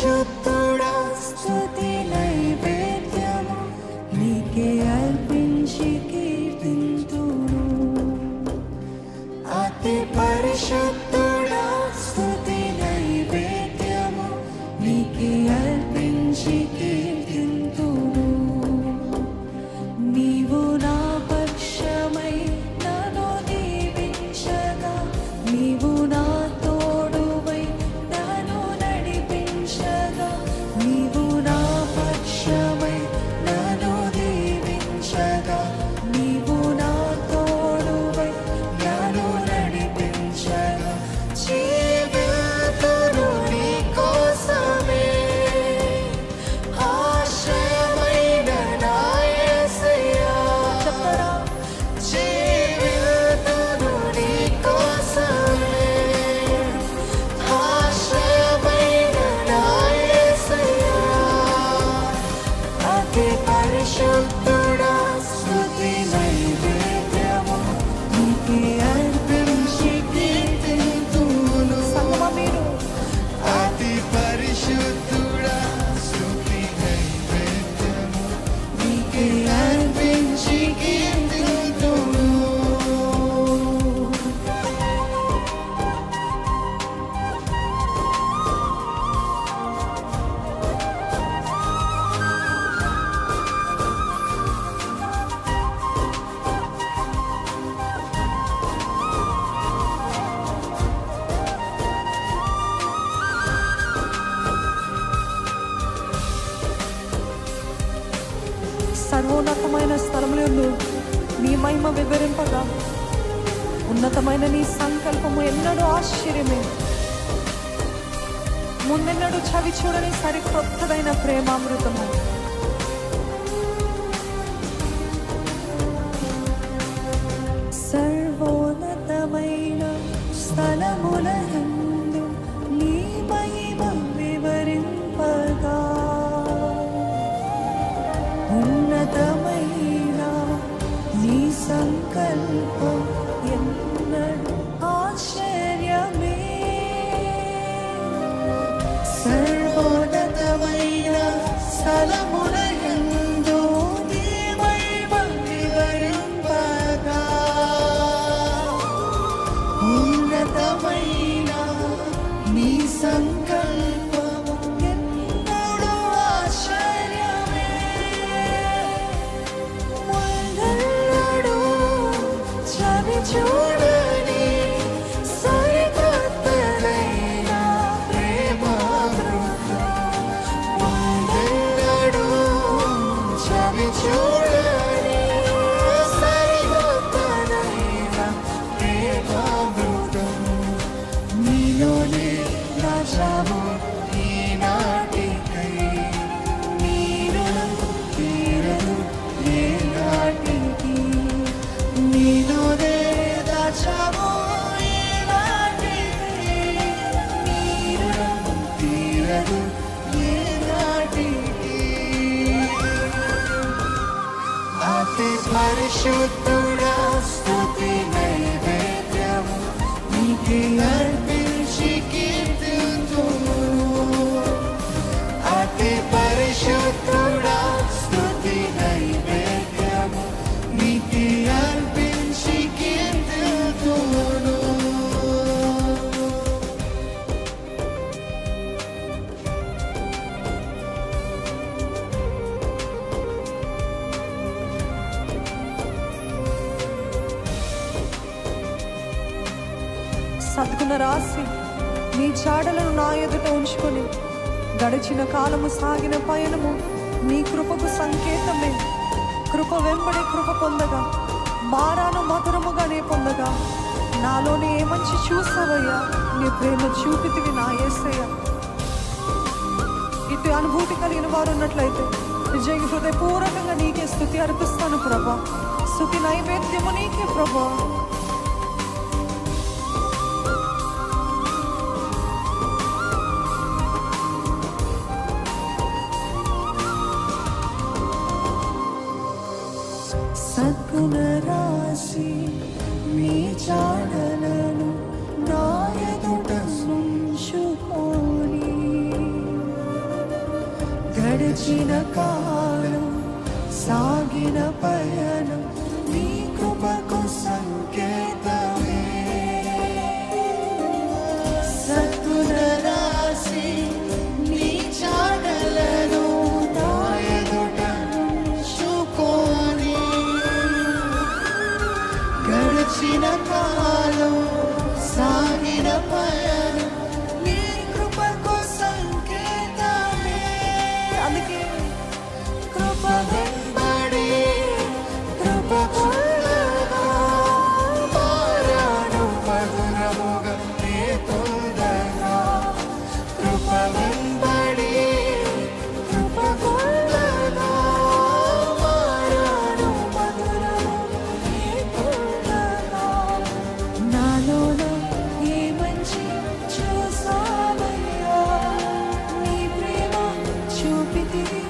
పరిశుద్ధుడా స్తుతి నైవేద్యము నీకే అర్పించి కీర్తింతును. అతి పరిశుద్ధుడా స్తుతి నైవేద్యము నీకే అర్పించి కీర్తింతును. నీవు నా పక్షమై నన్ను దీవించగా, నీవు నా తోడువై నన్ను నడిపించగా, నీవు నా పక్షమై నన్ను దీవించగా, నీవు నా తోడువై నన్ను నడిపించగా, జీవితును నీ కోసమే ఆశ్రయమైన నా యేసయ్యా. చెప్తారా? జీవితును నీ కోసమే ఆశ్రయమైన నా యేసయ్యా. అతి పరిశుద్ధుడా స్తుతి నైవేద్యము నీకే అర్పించి కీర్తింతును. సంగమా మీరు? అతి పరిశుద్ధుడా స్తుతి నైవేద్యము నీకే అర్పించి కీర్తింతును. సర్వోన్నతమైన స్థలములందు నీ మహిమ వివరింపగా, ఉన్నతమైన నీ సంకల్పము ఎన్నడూ ఆశ్చర్యమే. ముందెన్నడూ చవి చూడని సరికొత్తదైన ప్రేమామృతము. సర్వోన్నతమైన స్థలములందు నీ మహిమ వివరింపగా, ఉన్నతమైన నీ సంకల్పం ఎన్నడూ ఆశ్చర్యమే. సర్వోన్నతమైన స్థలములందు నీ మహిమ వివరింపగా, ఉన్నతమైన నీ సంకల్పం ఎన్నడూ ఆశ్చర్యమే. ముందెన్నడూ చవి చూడని సరికొత్తదైన ప్రేమామృతం. ముందెన్నడూ చవి చూడని సరికొత్తదైన ప్రేమామృతం. నీలోనే దాచావు ఈనాటికై, నీ రుణం తీరదు ఏనాటికి. నీలోనే దాచావు ఈనాటికై, నీ రుణం తీరదు ఏనాటికి. అతి పరిశుద్ధుడా స్తుతి నైవేద్యము నీకే అర్పించి కీర్తింతును. అతి పరిశుద్ధుడా స్తుతి నైవేద్యము నీకే అర్పించి కీర్తింతును. సద్గుణ రాసి నీ చాడలను నా ఎదుట ఉంచుకొని, గడిచిన కాలము సాగిన పయనము నీ కృపకు సంకేతమే. కృప వెంబడి కృప పొందగా, మారాను మధురముగానే పొందగా, నాలోనే ఏ మంచి చూసావయ్యా, నీ ప్రేమ చూపితివి నా యేసయ్యా. ఇటు అనుభూతి కలిగిన వారు ఉన్నట్లయితే నిజంగా హృదయపూర్వకంగా నీకే స్తుతి అర్పిస్తాను ప్రభా. స్తుతి నైవేద్యము నీకే ప్రభా. సద్గుణ రాశి నీ చాడలను నా ఎదుట ఉంచుకొని, గడిచిన కాలం సాగిన పయనం నీ కృపకు సంకేతమే. సత్తున రాసి నీ చాడలను నా ఎదుట ఉంచుకొని గడిచిన కాలం సాగిన పయనం నీ కృపకు సంకేతమే. అందుకే కృప వెంబడి కృప పొందగా మారాను మధురముగా నీ తోడగా. కృప వెంబడి కృప పొందగా మారాను మధురముగా నీ తోడగా. నాలోన ఈ మంచి చూసావయ్యా, నీ ప్రేమ చూపితివి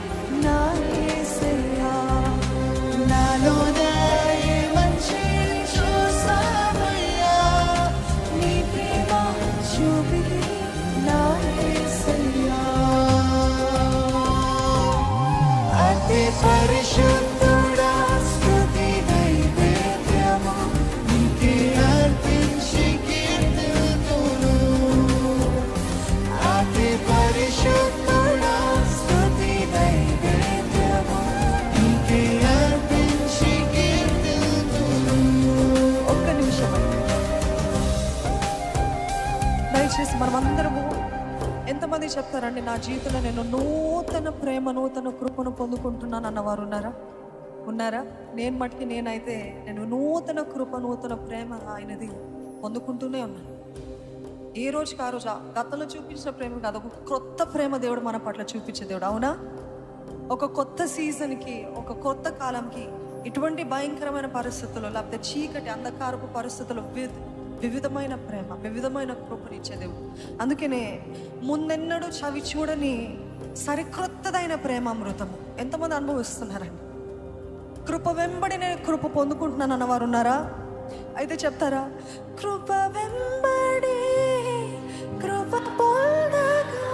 నా యేసయ్యా. నాలోన ఈ మంచి చూసావయ్యా, నీ ప్రేమ చూపితివి నా యేసయ్యా. అతి పరిశుద్ధుడా స్తుతి నైవేద్యము నీకే అర్పించి కీర్తితును. అతి పరిశుద్ధుడా స్తుతి నైవేద్యము నీకే అర్పించి కీర్తితును. ఒక్క నిమిషం దయచేసి మనమందరము, ఎంతమంది చెప్తారండి నా జీవితంలో నేను నూతన ప్రేమ నూతన కృపను పొందుకుంటున్నాను అన్నవారు ఉన్నారా? ఉన్నారా? నేను మటుకి నేనైతే నేను నూతన కృప నూతన ప్రేమ ఆయనది పొందుకుంటూనే ఉన్నాను. ఏ రోజుకి ఆ రోజు గతంలో చూపించిన ప్రేమ కాదు, ఒక కొత్త ప్రేమ దేవుడు మన పట్ల చూపించే దేవుడు. అవునా? ఒక కొత్త సీజన్కి, ఒక కొత్త కాలంకి ఇటువంటి భయంకరమైన పరిస్థితుల్లో లేకపోతే చీకటి అంధకారపు పరిస్థితుల్లో వివిధమైన ప్రేమ వివిధమైన కృపనిచ్చే దేవుడు. అందుకనే ముందెన్నడూ చవి చూడని సరికొత్తదైన ప్రేమ అమృతము ఎంతమంది అనుభవిస్తున్నారండి? కృప వెంబడి నేను కృప పొందుకుంటున్నాను అన్నవారు ఉన్నారా? అయితే చెప్తారా? కృప వెంబడి కృప పొందగా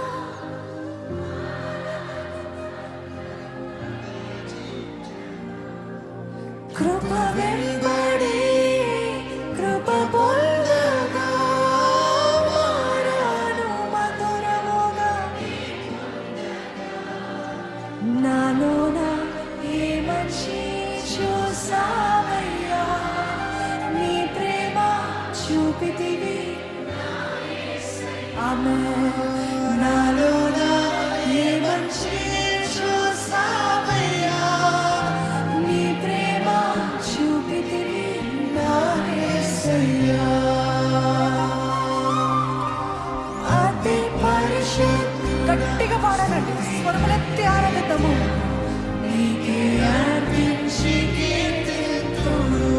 కృప వెంబడి కృప పొందగా మారాను మధురముగా. నాలోన ఈ మంచి చూసావయ్యా, నీ ప్రేమ చూపితివి. ఆమేన్. నాలోన ఈ మంచి చూసావయ్యా, నీ ప్రేమ చూపితివి నా యేసయ్యా. అతి గట్టిగా పాడాలండి, స్వరములెత్తి ఆరాధిద్దాము. నీకే అర్పించి కీర్తితును.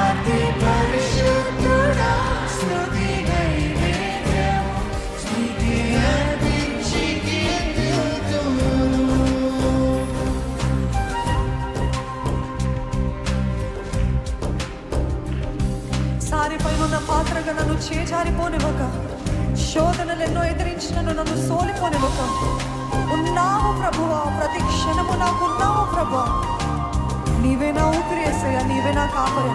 అతి పరిశుద్ధుడా స్తుతి నైవేద్యము నీకే అర్పించి కీర్తితును. సారిపైనున్న పాత్రగా నన్ను చేజారిపోనివ్వక, శోధనలు ఎన్నో ఎదిరించినను నన్ను సోలిపోనివ్వక ఉన్నావు ప్రభువా. ప్రతి క్షణము నాకు ఉన్నావు ప్రభువా. నీవే నా ఊపిరి యేసయ్యా, నీవే నా కాపరి.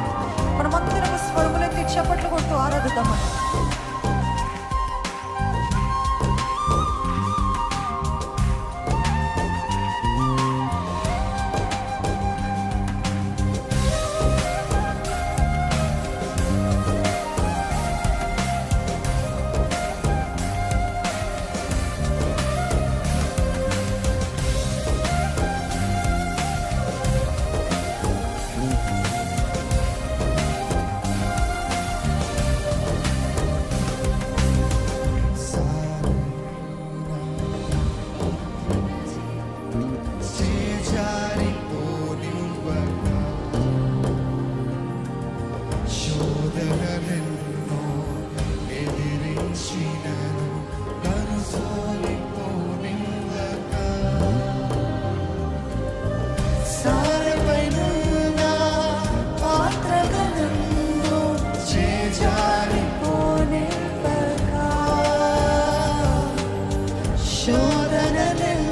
మనమందరం స్వరములెత్తి చప్పట్లు కొడుతూ ఆరాధిద్దామని. శోధనలెన్నో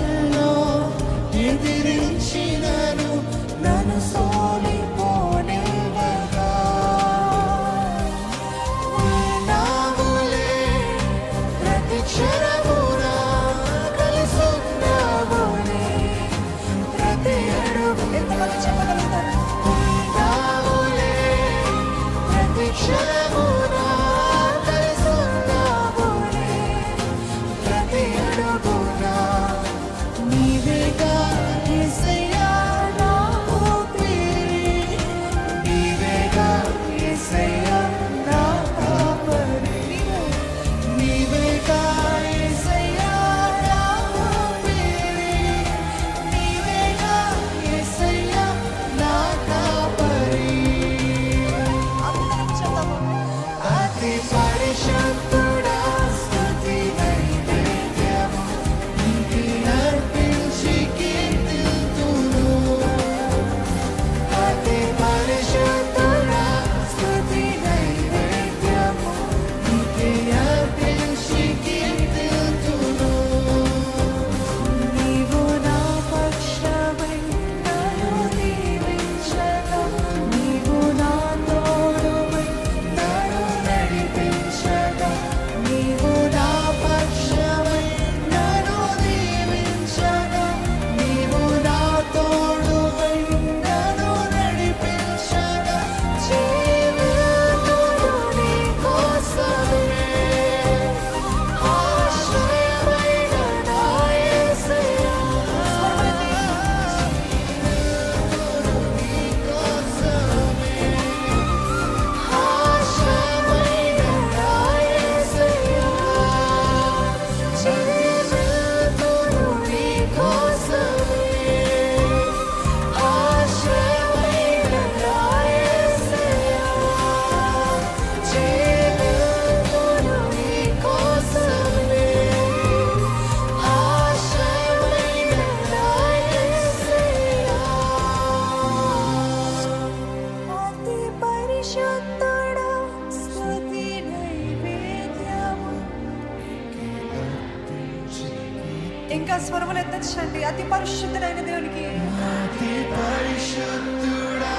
ఇంకా స్వరములు ఎత్తచ్చండి. అతి పరిశుద్ధుడైన దేవునికి అతి పరిశుద్ధుడా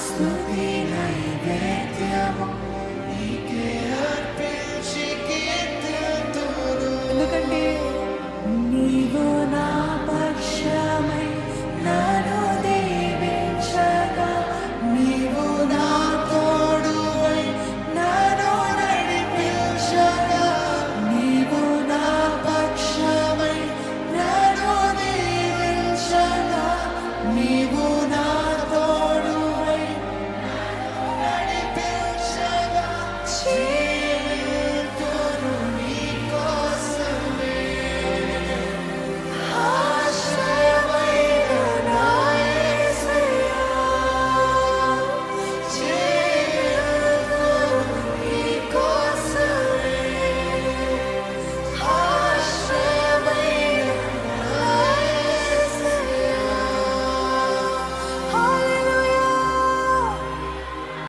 స్తుతి నైవేద్యము